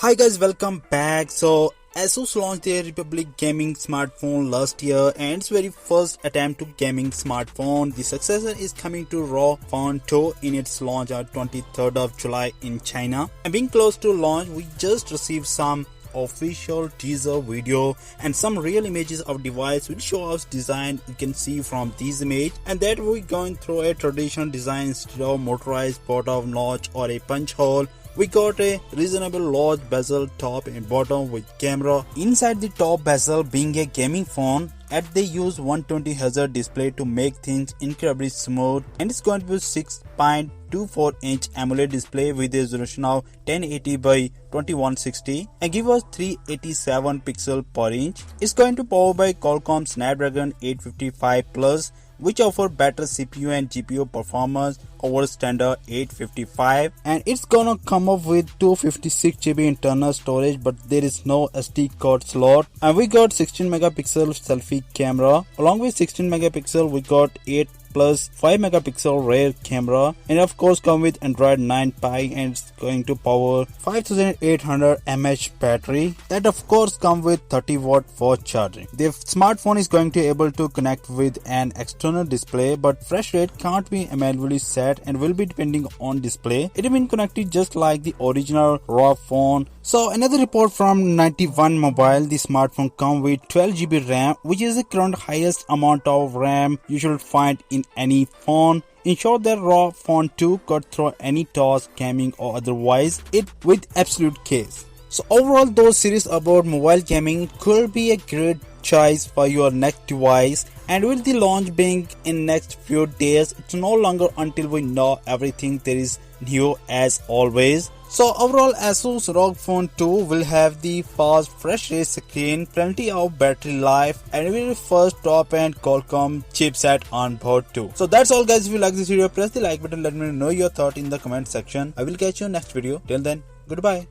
Hi guys, welcome back. So ASUS launched their Republic gaming smartphone last year and its very first attempt to gaming smartphone. The successor is coming to ROG Phone 2 in its launch on 23rd of July in China. And being close to launch, we just received some official teaser video and some real images of device which show us design. You can see from these image, and that we're going through a traditional design instead of motorized bottom notch or a punch hole. We got a reasonable large bezel top and bottom with camera. Inside the top bezel being a gaming phone, and they use 120 Hz display to make things incredibly smooth, and it's going to be 6.24-inch AMOLED display with a resolution of 1080 by 2160 and give us 387 pixel per inch. It's going to power by Qualcomm Snapdragon 855 Plus, which offer better CPU and GPU performance over standard 855, and it's gonna come up with 256GB internal storage, but there is no SD card slot. And we got 16 megapixel selfie camera. Along with 16 megapixel we got 8 plus 5 megapixel rear camera, and of course come with Android 9 Pie, and it's going to power 5800 mAh battery. That of course come with 30 watt for charging. The smartphone is going to be able to connect with an external display, but fresh rate can't be manually set and will be depending on display. It has been connected just like the original ROG phone. So another report from 91 Mobile, the smartphone comes with 12GB RAM, which is the current highest amount of RAM you should find in any phone. Ensure that ROG Phone 2 could through any task, gaming or otherwise, it with absolute case. So overall, those series about mobile gaming could be a great choice for your next device, and with the launch being in next few days, it's no longer until we know everything. There is new as always. So overall, ASUS ROG Phone 2 will have the fast fresh rate screen, plenty of battery life, and will first top end Qualcomm chipset on board too. So that's all guys. If you like this video, press the like button. Let me know your thought in the comment section. I will catch you next video. Till then, goodbye.